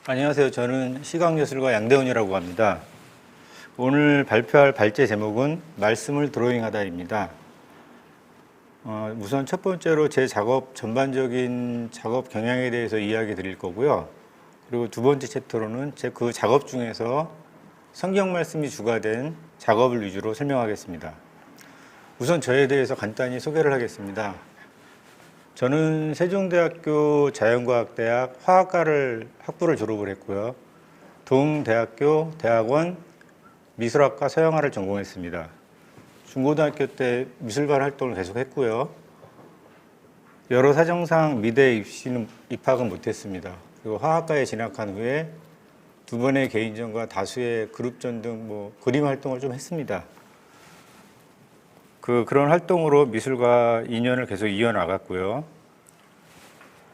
안녕하세요. 저는 시각예술가 양대훈이라고 합니다. 오늘 발표할 발제 제목은 말씀을 드로잉하다입니다. 우선 첫 번째로 제 작업 전반적인 작업 경향에 대해서 이야기 드릴 거고요. 그리고 두 번째 챕터로는 제 그 작업 중에서 성경 말씀이 주가 된 작업을 위주로 설명하겠습니다. 우선 저에 대해서 간단히 소개를 하겠습니다. 저는 세종대학교 자연과학대학 학부를 졸업을 했고요. 동대학교 대학원 미술학과 서양화를 전공했습니다. 중고등학교 때 미술반 활동을 계속했고요. 여러 사정상 미대 입학은 못했습니다. 그리고 화학과에 진학한 후에 두 번의 개인전과 다수의 그룹전 등 그림 활동을 좀 했습니다. 그런 활동으로 미술과 인연을 계속 이어나갔고요.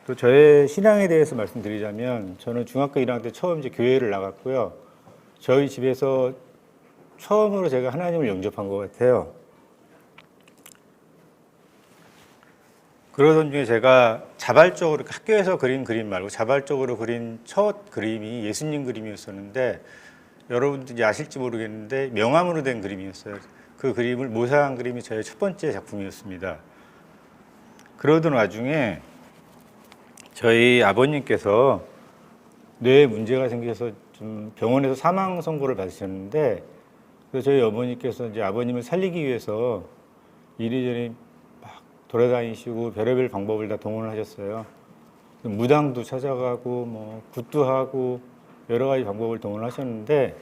또 저의 신앙에 대해서 말씀드리자면 저는 중학교 1학년 때 처음 이제 교회를 나갔고요. 저희 집에서 처음으로 제가 하나님을 영접한 것 같아요. 그러던 중에 제가 자발적으로 학교에서 그린 그림 말고 자발적으로 그린 첫 그림이 예수님 그림이었었는데 여러분들이 아실지 모르겠는데 명암으로 된 그림이었어요. 그 그림을 모사한 그림이 저의 첫 번째 작품이었습니다. 그러던 와중에 저희 아버님께서 뇌에 문제가 생겨서 좀 병원에서 사망 선고를 받으셨는데 그래서 저희 어머니께서 이제 아버님을 살리기 위해서 이리저리 막 돌아다니시고 별의별 방법을 다 동원을 하셨어요. 무당도 찾아가고 굿도 하고 여러 가지 방법을 동원하셨는데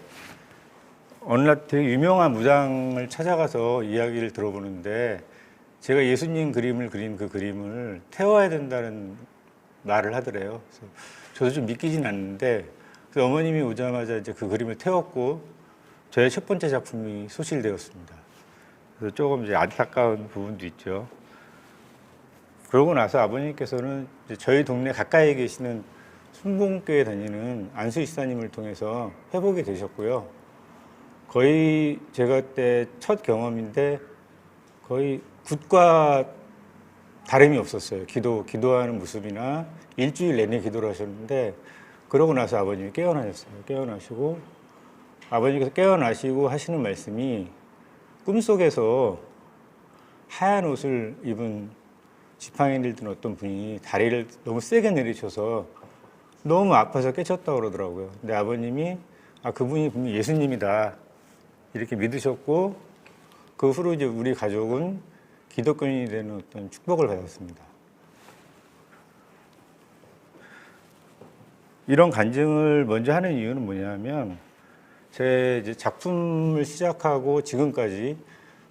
어느 날 되게 유명한 무당을 찾아가서 이야기를 들어보는데 제가 예수님 그림을 그린 그 그림을 태워야 된다는 말을 하더래요. 그래서 저도 좀 믿기진 않는데 그래서 어머님이 오자마자 이제 그 그림을 태웠고 저의 첫 번째 작품이 소실되었습니다. 그래서 조금 이제 안타까운 부분도 있죠. 그러고 나서 아버님께서는 이제 저희 동네 가까이에 계시는 순복음교회 다니는 안수 집사님을 통해서 회복이 되셨고요. 거의 제가 그때 첫 경험인데 거의 굿과 다름이 없었어요. 기도하는 모습이나 일주일 내내 기도를 하셨는데 그러고 나서 아버님이 깨어나셨어요. 깨어나시고 아버님께서 깨어나시고 하시는 말씀이 꿈속에서 하얀 옷을 입은 지팡이를 든 어떤 분이 다리를 너무 세게 내리셔서 너무 아파서 깨쳤다고 그러더라고요. 근데 아버님이 그분이 분명히 예수님이다 이렇게 믿으셨고 그 후로 이제 우리 가족은 기독교인이 되는 어떤 축복을 받았습니다. 이런 간증을 먼저 하는 이유는 뭐냐면 제 이제 작품을 시작하고 지금까지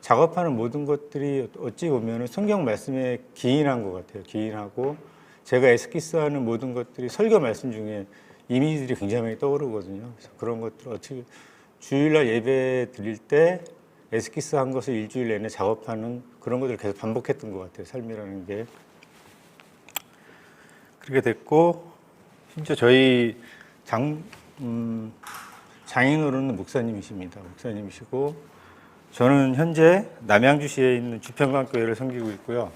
작업하는 모든 것들이 어찌 보면 성경 말씀에 기인한 것 같아요. 기인하고 제가 에스키스하는 모든 것들이 설교 말씀 중에 이미지들이 굉장히 많이 떠오르거든요. 그래서 그런 것들 어떻게 주일날 예배 드릴 때 에스키스 한 것을 일주일 내내 작업하는 그런 것들을 계속 반복했던 것 같아요. 삶이라는 게. 그렇게 됐고 심지어 저희 장인어른은 목사님이십니다. 목사님이시고 저는 현재 남양주시에 있는 주평강교회를 섬기고 있고요.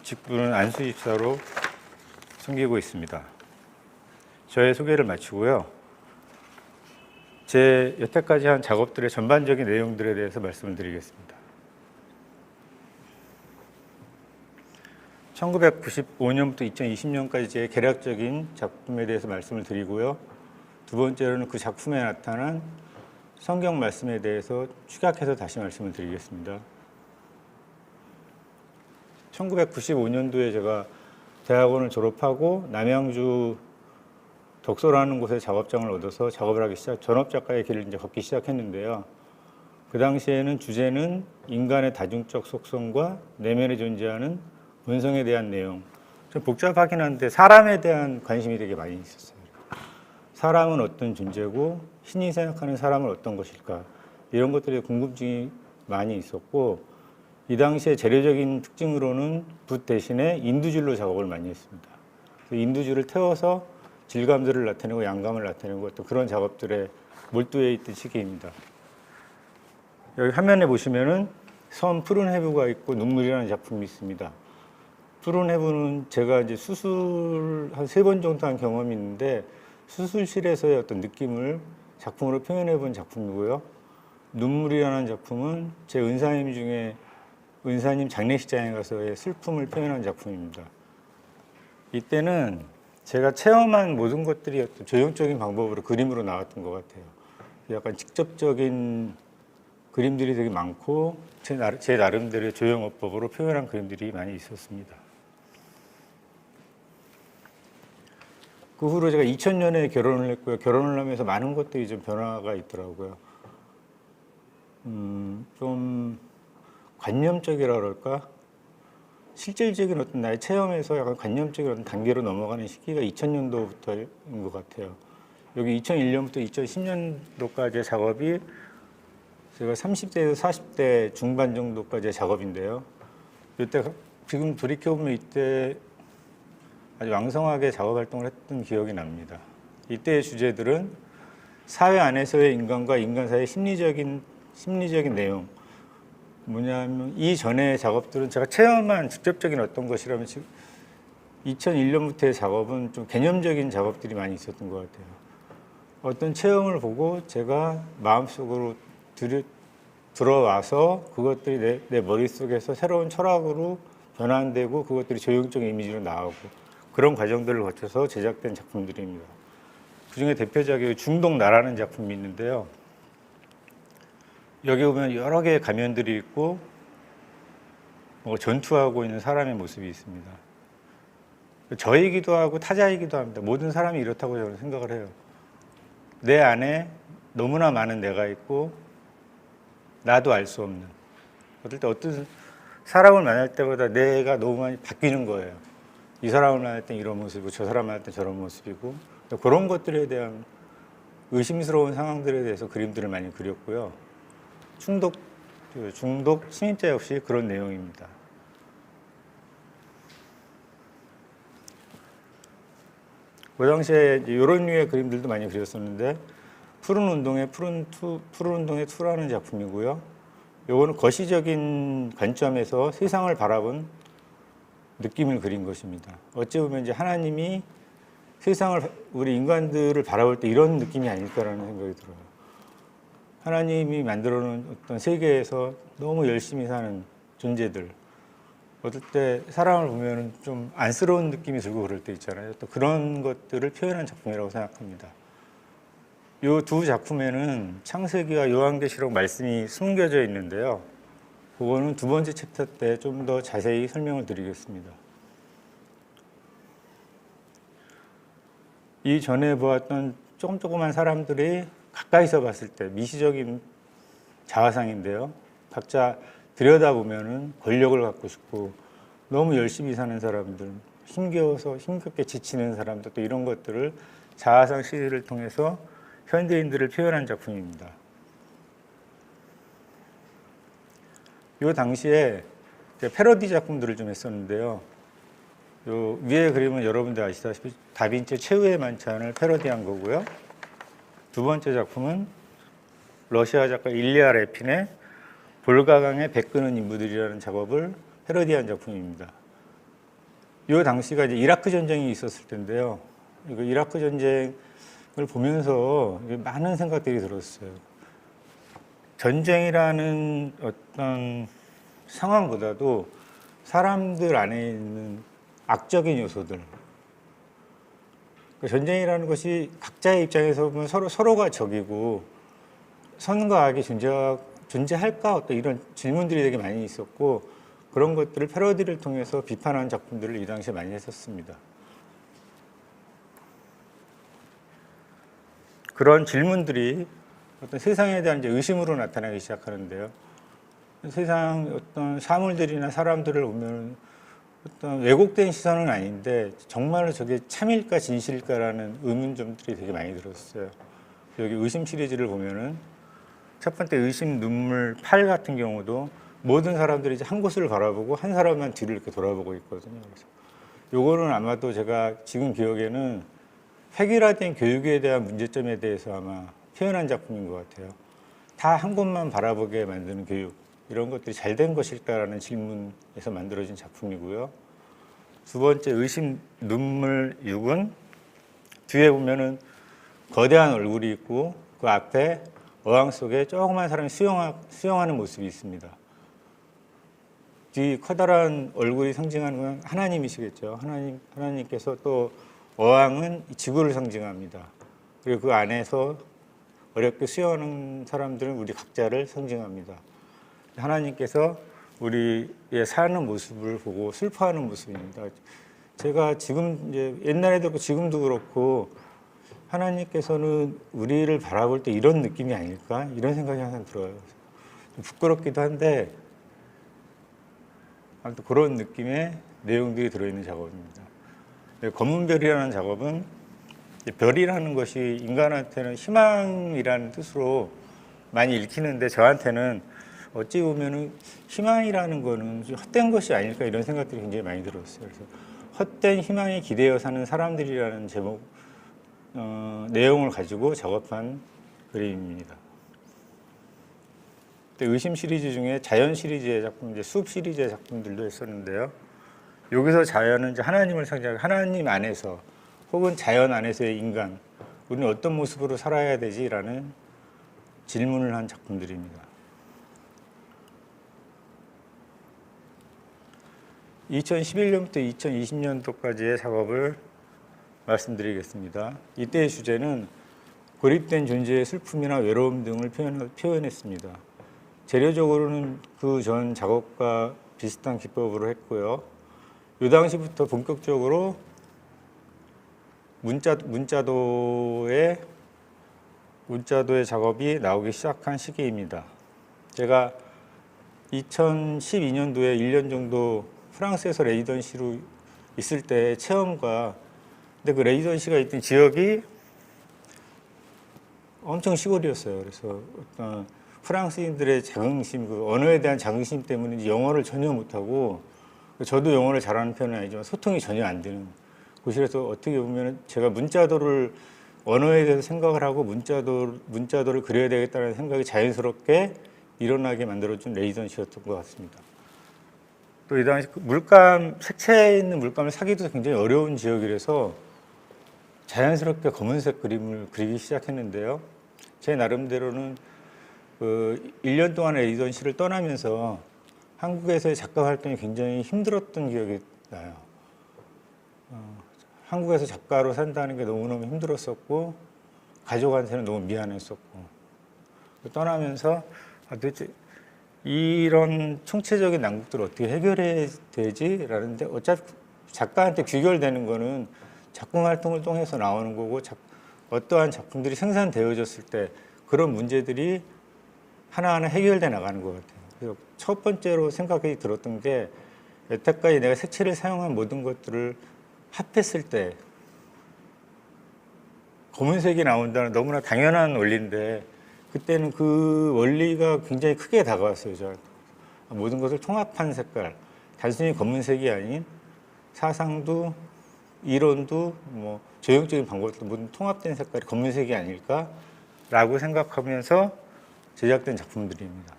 직분은 안수집사로 섬기고 있습니다. 저의 소개를 마치고요. 제 여태까지 한 작업들의 전반적인 내용들에 대해서 말씀을 드리겠습니다. 1995년부터 2020년까지 제 개략적인 작품에 대해서 말씀을 드리고요. 두 번째로는 그 작품에 나타난 성경 말씀에 대해서 축약해서 다시 말씀을 드리겠습니다. 1995년도에 제가 대학원을 졸업하고 남양주 덕소라는 곳에 작업장을 얻어서 작업을 하기 전업작가의 길을 이제 걷기 시작했는데요. 그 당시에는 주제는 인간의 다중적 속성과 내면에 존재하는 본성에 대한 내용. 좀 복잡하긴 한데 사람에 대한 관심이 되게 많이 있었어요. 사람은 어떤 존재고 신이 생각하는 사람은 어떤 것일까 이런 것들에 궁금증이 많이 있었고 이 당시에 재료적인 특징으로는 붓 대신에 인두질로 작업을 많이 했습니다. 인두질을 태워서 질감들을 나타내고 양감을 나타내고 어떤 그런 작업들에 몰두해 있던 시기입니다. 여기 화면에 보시면은 섬 푸른 해부가 있고 눈물이라는 작품이 있습니다. 푸른 해부는 제가 이제 수술 한 3번 정도 한 경험이 있는데 수술실에서의 어떤 느낌을 작품으로 표현해 본 작품이고요. 눈물이라는 작품은 제 은사님 중에 은사님 장례식장에 가서의 슬픔을 표현한 작품입니다. 이때는 제가 체험한 모든 것들이 어떤 조형적인 방법으로 그림으로 나왔던 것 같아요. 약간 직접적인 그림들이 되게 많고 제 나름대로의 조형어법으로 표현한 그림들이 많이 있었습니다. 그 후로 제가 2000년에 결혼을 했고요. 결혼을 하면서 많은 것들이 좀 변화가 있더라고요. 좀 관념적이라 그럴까? 실질적인 어떤 나의 체험에서 약간 관념적인 어떤 단계로 넘어가는 시기가 2000년도부터인 것 같아요. 여기 2001년부터 2010년도까지의 작업이 제가 30대에서 40대 중반 정도까지의 작업인데요. 이때 지금 돌이켜보면 이때 아주 왕성하게 작업 활동을 했던 기억이 납니다. 이때의 주제들은 사회 안에서의 인간과 인간 사이의 심리적인 내용. 뭐냐면 이전의 작업들은 제가 체험한 직접적인 어떤 것이라면 지금 2001년부터의 작업은 좀 개념적인 작업들이 많이 있었던 것 같아요. 어떤 체험을 보고 제가 마음속으로 들어와서 그것들이 내 머릿속에서 새로운 철학으로 변환되고 그것들이 조형적 이미지로 나오고 그런 과정들을 거쳐서 제작된 작품들입니다. 그중에 대표작이 중독나라는 작품이 있는데요. 여기 보면 여러 개의 가면들이 있고 전투하고 있는 사람의 모습이 있습니다. 저이기도 하고 타자이기도 합니다. 모든 사람이 이렇다고 저는 생각을 해요. 내 안에 너무나 많은 내가 있고 나도 알 수 없는 어떤 사람을 만날 때마다 내가 너무 많이 바뀌는 거예요. 이 사람을 만날 땐 이런 모습이고 저 사람을 만날 땐 저런 모습이고 그런 것들에 대한 의심스러운 상황들에 대해서 그림들을 많이 그렸고요. 중독 침입자 역시 그런 내용입니다. 그 당시에 이런 류의 그림들도 많이 그렸었는데 푸른 운동의 2라는 작품이고요. 요거는 거시적인 관점에서 세상을 바라본 느낌을 그린 것입니다. 어찌 보면 이제 하나님이 세상을 우리 인간들을 바라볼 때 이런 느낌이 아닐까라는 생각이 들어요. 하나님이 만들어 놓은 어떤 세계에서 너무 열심히 사는 존재들, 어떨 때 사람을 보면 좀 안쓰러운 느낌이 들고 그럴 때 있잖아요. 또 그런 것들을 표현한 작품이라고 생각합니다. 이 두 작품에는 창세기와 요한계시록 말씀이 숨겨져 있는데요. 그거는 두 번째 챕터 때 좀 더 자세히 설명을 드리겠습니다. 이전에 보았던 조그만 사람들이 가까이서 봤을 때 미시적인 자화상인데요. 각자 들여다보면은 권력을 갖고 싶고 너무 열심히 사는 사람들, 힘겹게 지치는 사람들, 또 이런 것들을 자화상 시리즈를 통해서 현대인들을 표현한 작품입니다. 이 당시에 패러디 작품들을 좀 했었는데요. 요 위에 그림은 여러분들 아시다시피 다빈치 최후의 만찬을 패러디한 거고요. 두 번째 작품은 러시아 작가 일리아 레핀의 볼가강에 배 끄는 인물들이라는 작업을 패러디한 작품입니다. 이 당시가 이제 이라크 전쟁이 있었을 텐데요. 이거 이라크 전쟁을 보면서 많은 생각들이 들었어요. 전쟁이라는 어떤 상황보다도 사람들 안에 있는 악적인 요소들. 전쟁이라는 것이 각자의 입장에서 보면 서로가 적이고 선과 악이 존재할까? 어떤 이런 질문들이 되게 많이 있었고 그런 것들을 패러디를 통해서 비판한 작품들을 이 당시에 많이 했었습니다. 그런 질문들이 어떤 세상에 대한 이제 의심으로 나타나기 시작하는데요. 세상 어떤 사물들이나 사람들을 보면 어떤 왜곡된 시선은 아닌데 정말로 저게 참일까 진실일까라는 의문점들이 되게 많이 들었어요. 여기 의심 시리즈를 보면은 첫 번째 의심 눈물 8 같은 경우도 모든 사람들이 이제 한 곳을 바라보고 한 사람만 뒤를 이렇게 돌아보고 있거든요. 그래서 요거는 아마도 제가 지금 기억에는 획일화된 교육에 대한 문제점에 대해서 아마 표현한 작품인 것 같아요. 다 한 곳만 바라보게 만드는 교육, 이런 것들이 잘 된 것일까라는 질문에서 만들어진 작품이고요. 두 번째 의심 눈물 6은 뒤에 보면은 거대한 얼굴이 있고 그 앞에 어항 속에 조그만 사람이 수영하는 모습이 있습니다. 이 커다란 얼굴이 상징하는 건 하나님이시겠죠. 하나님께서 또 어항은 지구를 상징합니다. 그리고 그 안에서 어렵게 수영하는 사람들은 우리 각자를 상징합니다. 하나님께서 우리의 사는 모습을 보고 슬퍼하는 모습입니다. 제가 지금 이제 옛날에도 그렇고 지금도 그렇고 하나님께서는 우리를 바라볼 때 이런 느낌이 아닐까 이런 생각이 항상 들어요. 좀 부끄럽기도 한데 아무튼 그런 느낌의 내용들이 들어있는 작업입니다. 검은 별이라는 작업은 별이라는 것이 인간한테는 희망이라는 뜻으로 많이 읽히는데 저한테는 어찌 보면은 희망이라는 거는 좀 헛된 것이 아닐까 이런 생각들이 굉장히 많이 들었어요. 그래서 헛된 희망에 기대어 사는 사람들이라는 제목 내용을 가지고 작업한 그림입니다. 의심 시리즈 중에 자연 시리즈의 작품, 이제 숲 시리즈의 작품들도 했었는데요. 여기서 자연은 이제 하나님을 상징하고 하나님 안에서 혹은 자연 안에서의 인간, 우리는 어떤 모습으로 살아야 되지라는 질문을 한 작품들입니다. 2011년부터 2020년도까지의 작업을 말씀드리겠습니다. 이때의 주제는 고립된 존재의 슬픔이나 외로움 등을 표현했습니다. 재료적으로는 그 전 작업과 비슷한 기법으로 했고요. 이 당시부터 본격적으로 문자도의 작업이 나오기 시작한 시기입니다. 제가 2012년도에 1년 정도 프랑스에서 레지던시로 있을 때 체험과 근데 그 레지던시가 있던 지역이 엄청 시골이었어요. 그래서 어떤 프랑스인들의 자긍심, 그 언어에 대한 자긍심 때문에 영어를 전혀 못하고 저도 영어를 잘하는 편은 아니지만 소통이 전혀 안 되는 곳이라서 어떻게 보면 제가 문자도를 언어에 대해서 생각을 하고 문자도를 그려야 되겠다는 생각이 자연스럽게 일어나게 만들어준 레지던시였던 것 같습니다. 또 이 당시 색채에 있는 물감을 사기도 굉장히 어려운 지역이라서 자연스럽게 검은색 그림을 그리기 시작했는데요. 제 나름대로는 그 1년 동안의 레지던시를 떠나면서 한국에서의 작가 활동이 굉장히 힘들었던 기억이 나요. 한국에서 작가로 산다는 게 너무너무 힘들었었고 가족한테는 너무 미안했었고 떠나면서 도대체 이런 총체적인 난국들을 어떻게 해결해야 되지? 라는데 어차피 작가한테 귀결되는 거는 작품 활동을 통해서 나오는 거고 어떠한 작품들이 생산되어졌을 때 그런 문제들이 하나하나 해결돼 나가는 것 같아요. 그래서 첫 번째로 생각이 들었던 게 여태까지 내가 색채를 사용한 모든 것들을 합했을 때 검은색이 나온다는 너무나 당연한 원리인데 그때는 그 원리가 굉장히 크게 다가왔어요. 저한테. 모든 것을 통합한 색깔, 단순히 검은색이 아닌 사상도 이론도 뭐 조형적인 방법도 모든 통합된 색깔이 검은색이 아닐까라고 생각하면서 제작된 작품들입니다.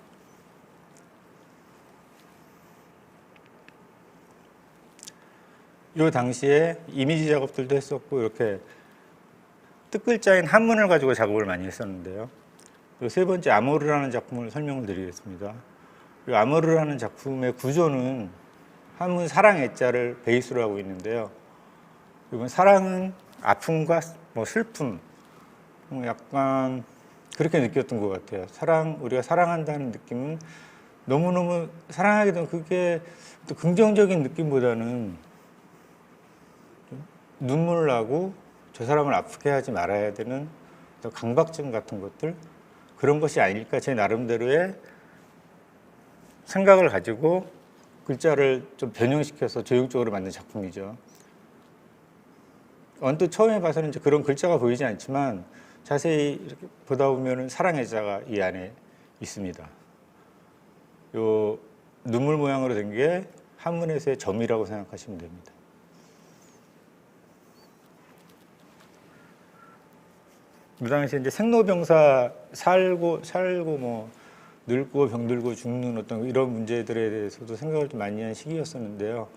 이 당시에 이미지 작업들도 했었고 이렇게 뜻글자인 한문을 가지고 작업을 많이 했었는데요. 세 번째 아모르라는 작품을 설명을 드리겠습니다. 이 아모르라는 작품의 구조는 한문 사랑 애자를 베이스로 하고 있는데요. 이건 사랑은 아픔과 뭐 슬픔, 약간 그렇게 느꼈던 것 같아요. 우리가 사랑한다는 느낌은 너무너무 사랑하게 되면 그게 또 긍정적인 느낌보다는 눈물 나고 저 사람을 아프게 하지 말아야 되는 또 강박증 같은 것들 그런 것이 아닐까 제 나름대로의 생각을 가지고 글자를 좀 변형시켜서 조형적으로 만든 작품이죠. 언뜻 처음에 봐서는 이제 그런 글자가 보이지 않지만 자세히 이렇게 보다 보면 사랑의 자가 이 안에 있습니다. 요 눈물 모양으로 된 게 한문에서의 점이라고 생각하시면 됩니다. 그 당시에 이제 생로병사 살고 뭐 늙고 병들고 죽는 어떤 이런 문제들에 대해서도 생각을 좀 많이 한 시기였었는데요.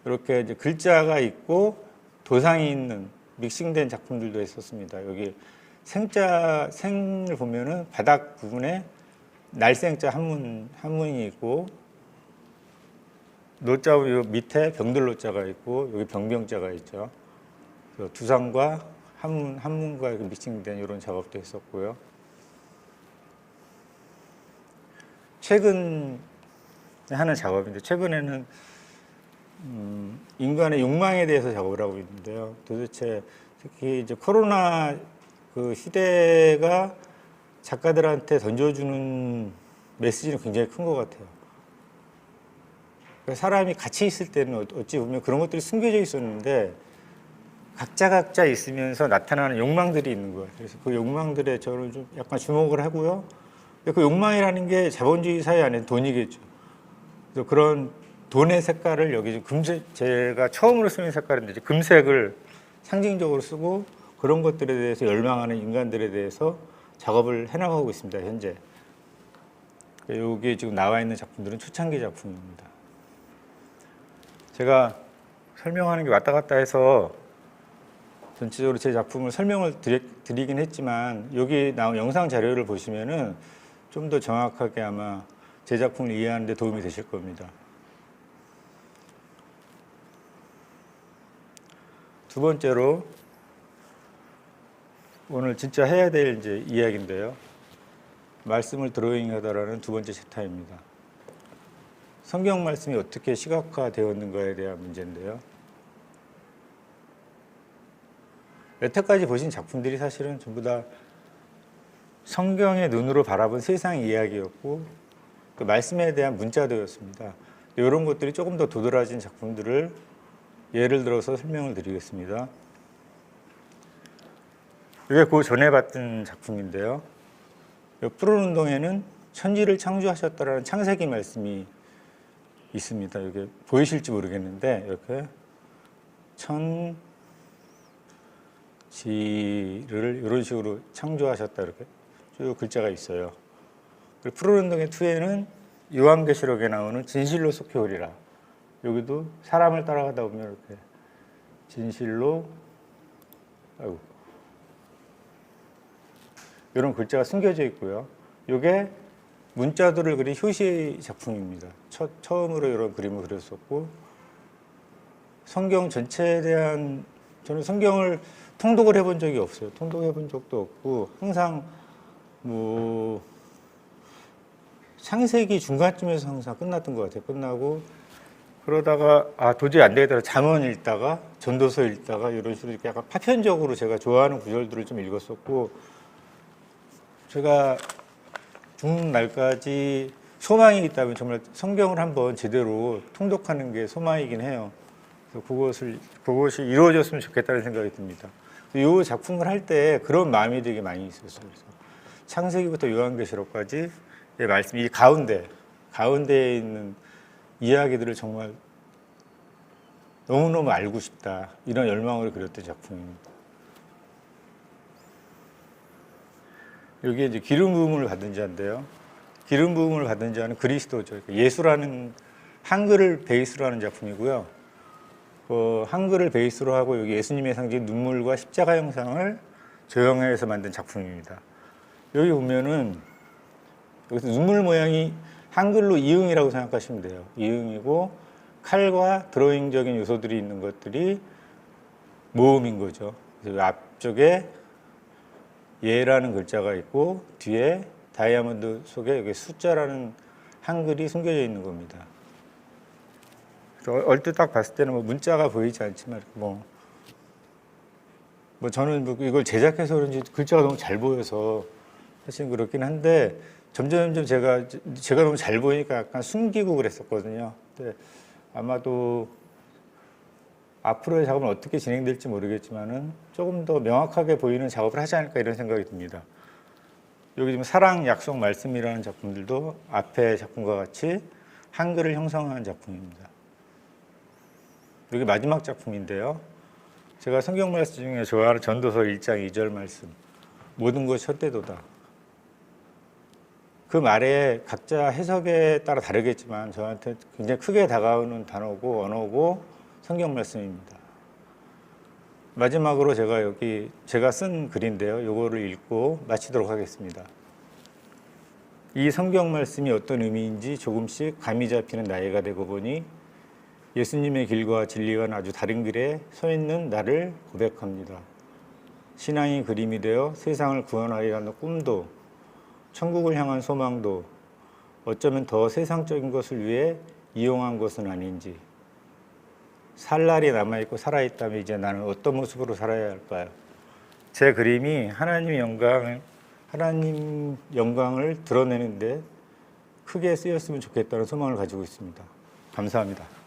이렇게 이제 글자가 있고 도상이 있는 믹싱된 작품들도 있었습니다. 여기 생을 보면은 바닥 부분에 날생자 한문이 있고, 노자 요 밑에 병들 노자가 있고, 여기 병병자가 있죠. 두상과 한문과 믹싱된 이런 작업도 했었고요. 최근 하는 작업인데, 최근에는 인간의 욕망에 대해서 작업을 하고 있는데요. 도대체 특히 이제 코로나 그 시대가 작가들한테 던져주는 메시지는 굉장히 큰 것 같아요. 그러니까 사람이 같이 있을 때는 어찌 보면 그런 것들이 숨겨져 있었는데 각자 있으면서 나타나는 욕망들이 있는 거예요. 그래서 그 욕망들에 저는 좀 약간 주목을 하고요. 그 욕망이라는 게 자본주의 사회 안에 돈이겠죠. 그래서 그런 돈의 색깔을 여기 좀 금색, 제가 처음으로 쓰는 색깔인데 금색을 상징적으로 쓰고 그런 것들에 대해서 열망하는 인간들에 대해서 작업을 해나가고 있습니다, 현재. 여기 지금 나와 있는 작품들은 초창기 작품입니다. 제가 설명하는 게 왔다 갔다 해서 전체적으로 제 작품을 설명을 드리긴 했지만 여기 나온 영상 자료를 보시면은 좀 더 정확하게 아마 제 작품을 이해하는 데 도움이 되실 겁니다. 두 번째로 오늘 진짜 해야 될 이제 이야기인데요. 말씀을 드로잉하다라는 두 번째 챕터입니다. 성경 말씀이 어떻게 시각화되었는가에 대한 문제인데요. 여태까지 보신 작품들이 사실은 전부 다 성경의 눈으로 바라본 세상 이야기였고 그 말씀에 대한 문자도였습니다. 이런 것들이 조금 더 도드라진 작품들을 예를 들어서 설명을 드리겠습니다. 이게 그 전에 봤던 작품인데요. 푸른 운동에는 천지를 창조하셨다라는 창세기 말씀이 있습니다. 이게 보이실지 모르겠는데 이렇게 천지를 이런 식으로 창조하셨다 이렇게 쭉 글자가 있어요. 그리고 푸른 운동의 2에는 요한계시록에 나오는 진실로 속해오리라. 여기도 사람을 따라가다 보면 이렇게 진실로 이런 글자가 숨겨져 있고요. 이게 문자들을 그린 효시 작품입니다. 처음으로 이런 그림을 그렸었고 성경 전체에 대한 저는 성경을 통독을 해본 적이 없어요. 통독해본 적도 없고 항상 뭐 창세기 중간쯤에서 항상 끝났던 것 같아요. 끝나고 그러다가 도저히 안 되겠다. 잠언 읽다가 전도서 읽다가 이런 식으로 이렇게 약간 파편적으로 제가 좋아하는 구절들을 좀 읽었었고 제가 죽는 날까지 소망이 있다면 정말 성경을 한번 제대로 통독하는 게 소망이긴 해요. 그래서 그것이 이루어졌으면 좋겠다는 생각이 듭니다. 이 작품을 할 때 그런 마음이 되게 많이 있었어요. 그래서 창세기부터 요한계시록까지 말씀 이 가운데에 있는 이야기들을 정말 너무너무 알고 싶다 이런 열망으로 그렸던 작품입니다. 여기에 이제 기름 부음을 받은 자인데요. 기름 부음을 받은 자는 그리스도죠. 예수라는 한글을 베이스로 하는 작품이고요. 한글을 베이스로 하고 여기 예수님의 상징 눈물과 십자가 형상을 조형해서 만든 작품입니다. 여기 보면은 여기서 눈물 모양이 한글로 이응이라고 생각하시면 돼요. 이응이고 칼과 드로잉적인 요소들이 있는 것들이 모음인 거죠. 그래서 앞쪽에 예라는 글자가 있고 뒤에 다이아몬드 속에 여기 숫자라는 한글이 숨겨져 있는 겁니다. 그래서 얼핏 딱 봤을 때는 뭐 문자가 보이지 않지만 저는 이걸 제작해서 그런지 글자가 너무 잘 보여서 사실 그렇긴 한데 점점 제가 너무 잘 보이니까 약간 숨기고 그랬었거든요. 근데 아마도 앞으로의 작업은 어떻게 진행될지 모르겠지만은 조금 더 명확하게 보이는 작업을 하지 않을까 이런 생각이 듭니다. 여기 지금 사랑 약속 말씀이라는 작품들도 앞에 작품과 같이 한글을 형성한 작품입니다. 여기 마지막 작품인데요. 제가 성경 말씀 중에 좋아하는 전도서 1장 2절 말씀 모든 것이 헛되도다. 그 말에 각자 해석에 따라 다르겠지만 저한테 굉장히 크게 다가오는 단어고 언어고 성경 말씀입니다. 마지막으로 제가 여기 제가 쓴 글인데요. 요거를 읽고 마치도록 하겠습니다. 이 성경 말씀이 어떤 의미인지 조금씩 감이 잡히는 나이가 되고 보니 예수님의 길과 진리와는 아주 다른 길에 서 있는 나를 고백합니다. 신앙이 그림이 되어 세상을 구원하리라는 꿈도 천국을 향한 소망도 어쩌면 더 세상적인 것을 위해 이용한 것은 아닌지, 살 날이 남아있고 살아있다면 이제 나는 어떤 모습으로 살아야 할까요? 제 그림이 하나님 영광을 드러내는데 크게 쓰였으면 좋겠다는 소망을 가지고 있습니다. 감사합니다.